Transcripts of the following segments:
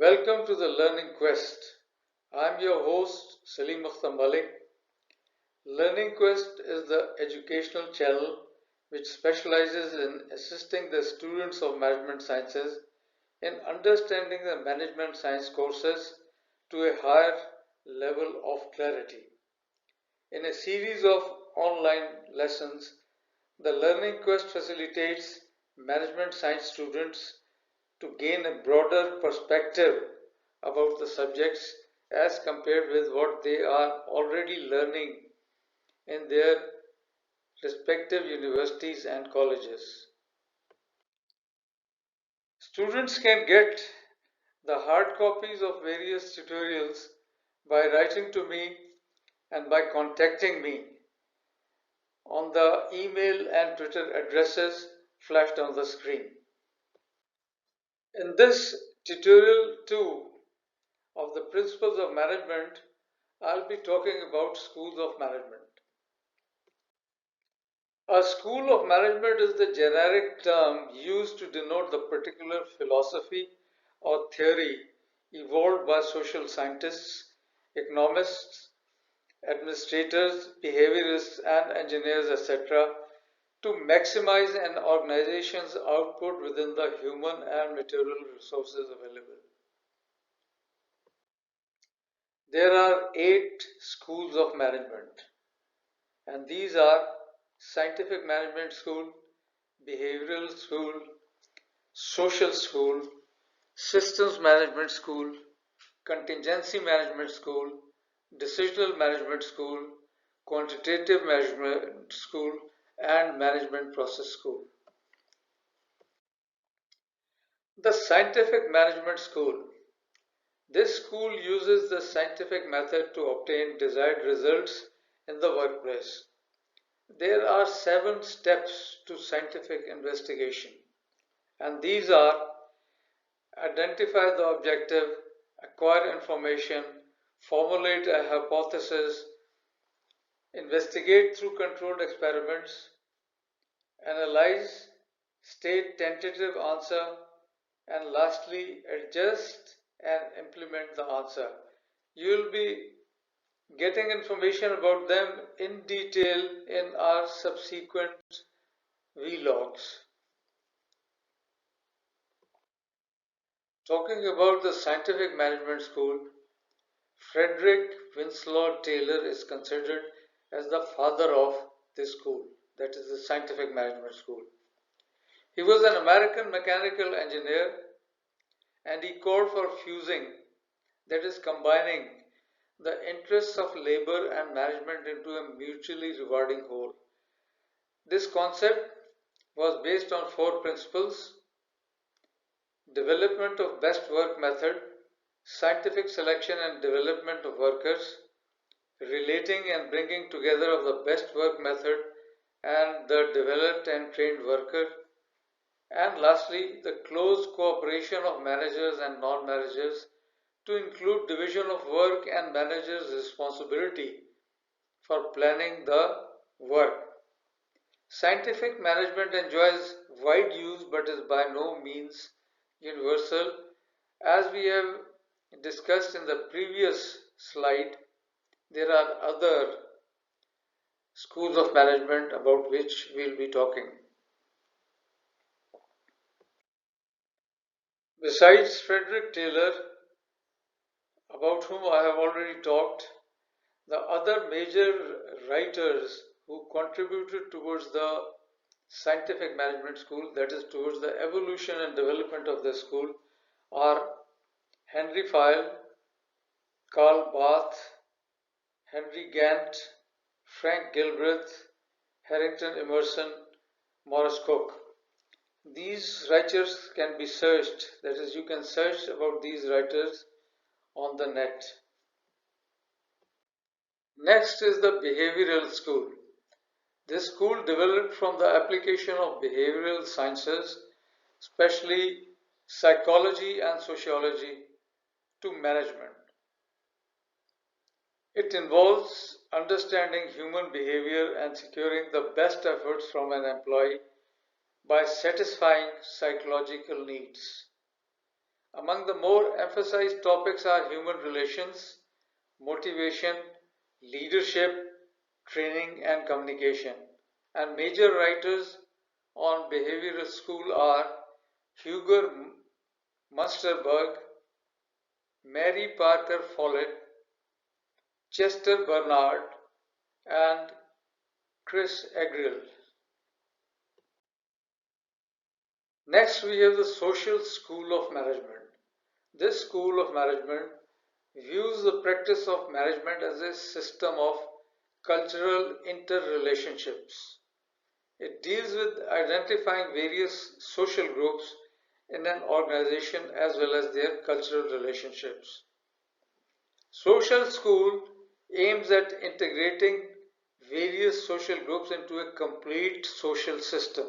Welcome to the Learning Quest. I'm your host Salim Akhtar Malik. Learning Quest is the educational channel which specializes in assisting the students of management sciences in understanding the management science courses to a higher level of clarity. In a series of online lessons, the Learning Quest facilitates management science students to gain a broader perspective about the subjects as compared with what they are already learning in their respective universities and colleges. Students can get the hard copies of various tutorials by writing to me and by contacting me on the email and Twitter addresses flashed on the screen. In this tutorial 2 of the principles of management, I'll be talking about schools of management. A school of management is the generic term used to denote the particular philosophy or theory evolved by social scientists, economists, administrators, behaviorists, and engineers, etc., to maximize an organization's output within the human and material resources available. There are 8 schools of management, and these are scientific management school, behavioral school, social school, systems management school, contingency management school, decisional management school, quantitative management school, and management process school. The scientific management school. This school uses the scientific method to obtain desired results in the workplace. There are 7 steps to scientific investigation, and these are: identify the objective, acquire information, formulate a hypothesis, investigate through controlled experiments, analyze, state tentative answer, and lastly, adjust and implement the answer. You will be getting information about them in detail in our subsequent vlogs. Talking about the scientific management school, Frederick Winslow Taylor is considered as the father of this school, that is the scientific management school. He was an American mechanical engineer and he called for fusing, that is combining the interests of labor and management into a mutually rewarding whole. This concept was based on 4 principles: development of best work method, scientific selection and development of workers, relating and bringing together of the best work method and the developed and trained worker, and lastly, the close cooperation of managers and non-managers to include division of work and managers' responsibility for planning the work. Scientific management enjoys wide use but is by no means universal. As we have discussed in the previous slide, there are other schools of management about which we will be talking. Besides Frederick Taylor, about whom I have already talked, the other major writers who contributed towards the scientific management school, that is towards the evolution and development of the school, are Henry Fayol, Karl Barth, Henry Gantt, Frank Gilbreth, Harrington Emerson, Morris Cook. These writers can be searched, that is, you can search about these writers on the net. Next is the behavioral school. This school developed from the application of behavioral sciences, especially psychology and sociology, to management. It involves understanding human behavior and securing the best efforts from an employee by satisfying psychological needs. Among the more emphasized topics are human relations, motivation, leadership, training, and communication. And major writers on behaviorist school are Hugo Munsterberg, Mary Parker Follett, Chester Bernard, and Chris Agriel. Next, we have the social school of management. This school of management views the practice of management as a system of cultural interrelationships. It deals with identifying various social groups in an organization as well as their cultural relationships. Social school aims at integrating various social groups into a complete social system.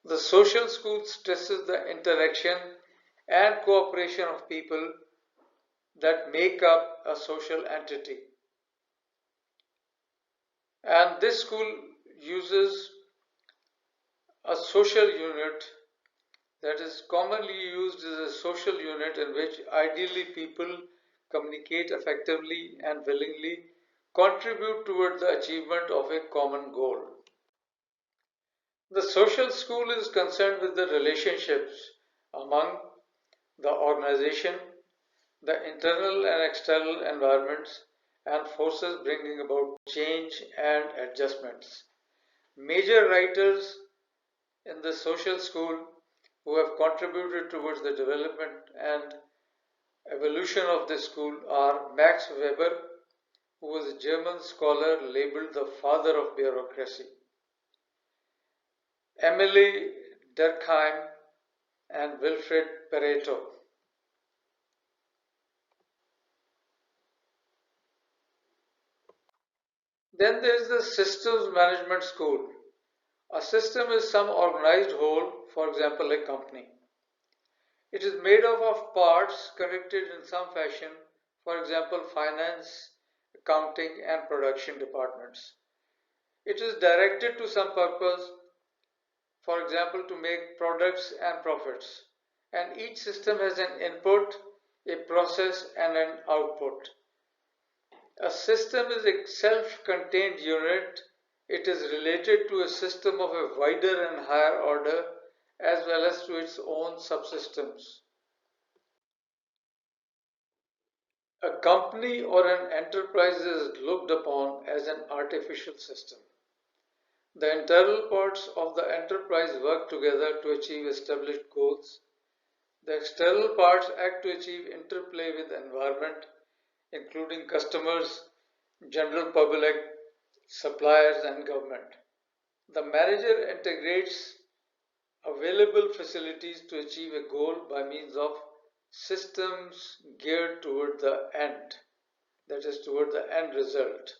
The social school stresses the interaction and cooperation of people that make up a social entity. And this school uses a social unit that is commonly used as a social unit in which ideally people communicate effectively and willingly contribute toward the achievement of a common goal. The social school is concerned with the relationships among the organization, the internal and external environments, and forces bringing about change and adjustments. Major writers in the social school who have contributed towards the development and evolution of this school are Max Weber, who was a German scholar labeled the father of bureaucracy, Emily Durkheim, and Wilfred Pareto. Then there is the systems management school. A system is some organized whole, for example, a company. It is made up of parts connected in some fashion, for example, finance, accounting, and production departments. It is directed to some purpose, for example, to make products and profits. And each system has an input, a process, and an output. A system is a self-contained unit. It is related to a system of a wider and higher order as well as to its own subsystems. A company or an enterprise is looked upon as an artificial system. The internal parts of the enterprise work together to achieve established goals. The external parts act to achieve interplay with the environment, including customers, general public, suppliers, and government. The manager integrates available facilities to achieve a goal by means of systems geared toward the end, that is, toward the end result.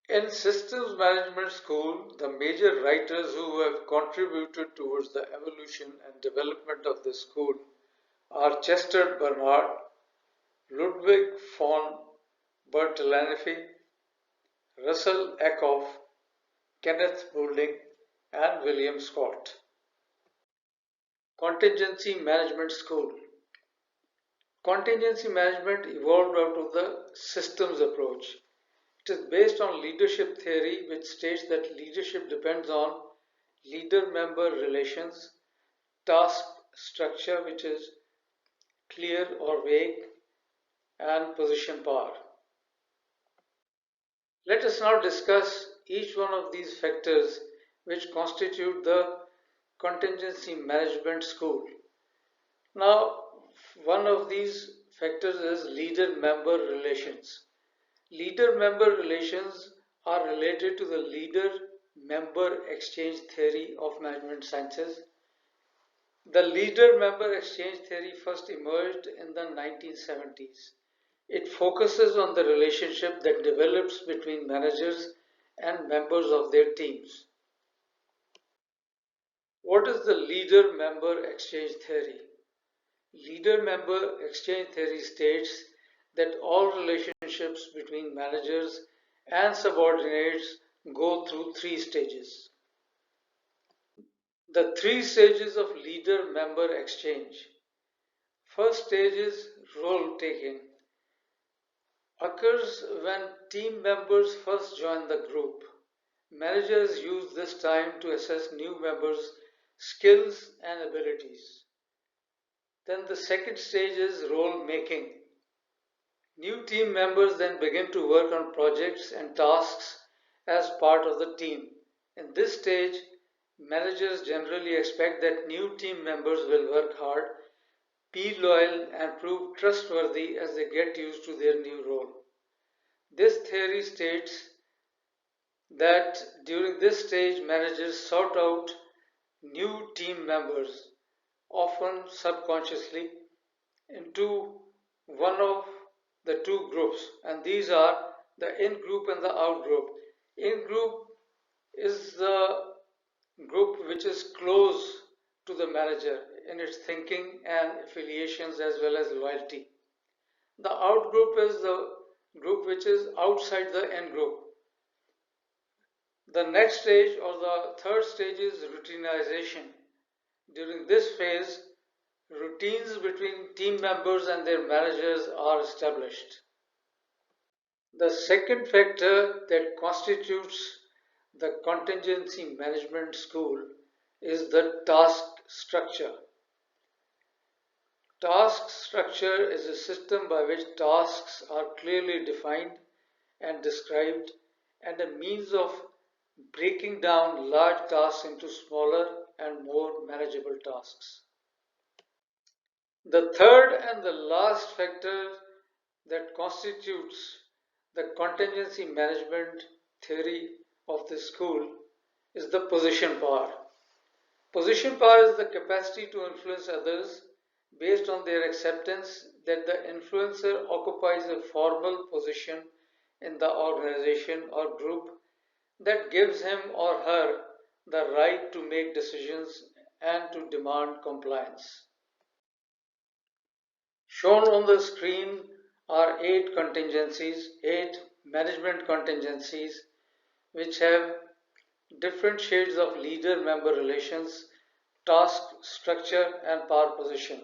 In systems management school, the major writers who have contributed towards the evolution and development of the school are Chester Bernard, Ludwig von Bertalanffy, Russell Ackoff, Kenneth Boulding, and William Scott. Contingency Management School. Contingency management evolved out of the systems approach. It is based on leadership theory, which states that leadership depends on leader-member relations, task structure, which is clear or vague, and position power. Let us now discuss each one of these factors which constitute the contingency management school. Now, one of these factors is leader-member relations. Leader-member relations are related to the leader-member exchange theory of management sciences. The leader-member exchange theory first emerged in the 1970s. It focuses on the relationship that develops between managers and members of their teams. What is the leader-member exchange theory? Leader-member exchange theory states that all relationships between managers and subordinates go through three stages. The three stages of leader-member exchange. First stage is role taking. Occurs when team members first join the group. Managers use this time to assess new members' skills and abilities. Then the second stage is role making. New team members then begin to work on projects and tasks as part of the team. In this stage, managers generally expect that new team members will work hard, be loyal, and prove trustworthy as they get used to their new role. This theory states that during this stage, managers sort out new team members, often subconsciously, into one of the two groups, and these are the in group and the out group. In group is the group which is close to the manager in its thinking and affiliations as well as loyalty. The out group is the group which is outside the in group. The next stage or the third stage is routinization. During this phase, routines between team members and their managers are established. The second factor that constitutes the contingency management school is the task structure. Task structure is a system by which tasks are clearly defined and described and a means of breaking down large tasks into smaller and more manageable tasks. The third and the last factor that constitutes the contingency management theory of this school is the position power. Position power is the capacity to influence others based on their acceptance that the influencer occupies a formal position in the organization or group that gives him or her the right to make decisions and to demand compliance. Shown on the screen are eight management contingencies, which have different shades of leader-member relations, task structure, and power position.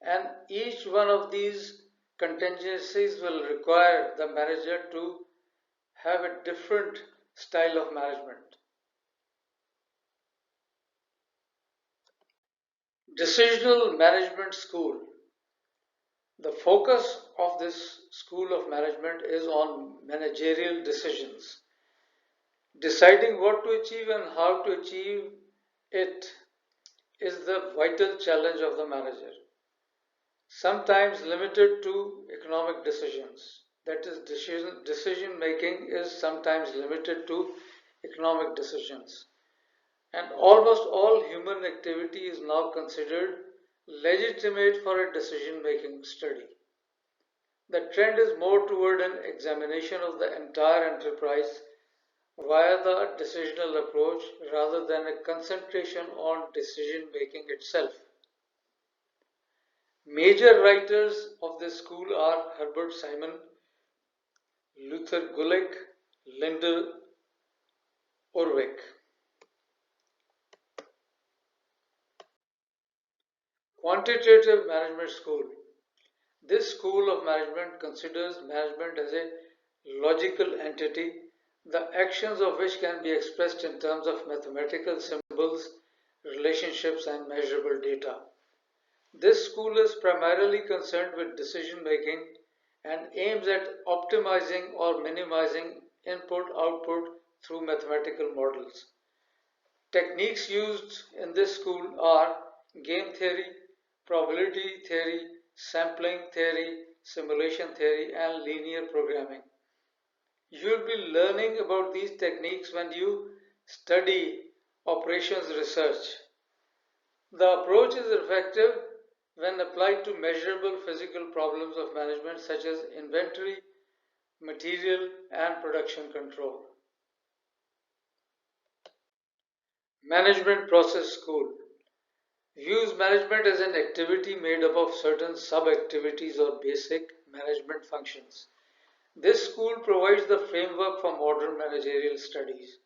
And each one of these contingencies will require the manager to have a different style of management. Decisional Management School. The focus of this school of management is on managerial decisions. Deciding what to achieve and how to achieve it is the vital challenge of the manager. Sometimes limited to economic decisions. That is, decision making is sometimes limited to economic decisions. And almost all human activity is now considered legitimate for a decision making study. The trend is more toward an examination of the entire enterprise via the decisional approach rather than a concentration on decision making itself. Major writers of this school are Herbert Simon, Luther Gulick, Linda Orwick. Quantitative Management School. This school of management considers management as a logical entity, the actions of which can be expressed in terms of mathematical symbols, relationships, and measurable data. This school is primarily concerned with decision making and aims at optimizing or minimizing input-output through mathematical models. Techniques used in this school are game theory, probability theory, sampling theory, simulation theory, and linear programming. You will be learning about these techniques when you study operations research. The approach is effective when applied to measurable physical problems of management such as inventory, material, and production control. Management Process School views management as an activity made up of certain sub-activities or basic management functions. This school provides the framework for modern managerial studies.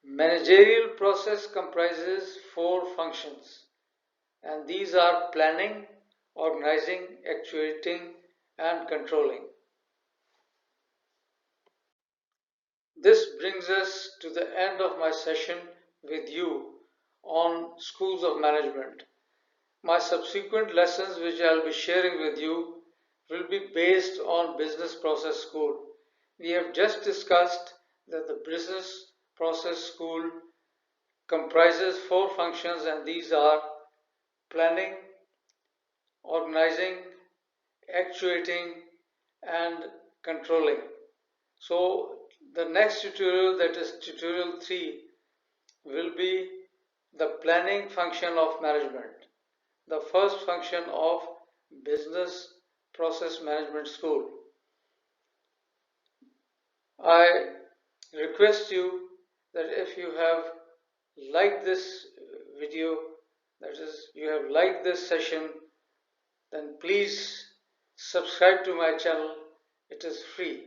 Managerial process comprises four functions, and these are planning, organizing, actuating, and controlling. This brings us to the end of my session with you on schools of management. My subsequent lessons, which I'll be sharing with you, will be based on Business Process School. We have just discussed that the Business Process School comprises four functions, and these are planning, organizing, actuating, and controlling. So the next tutorial, that is tutorial 3, will be the planning function of management, the first function of Business Process Management School. I request you that if you have liked this video, that is, you have liked this session, then please subscribe to my channel. It is free.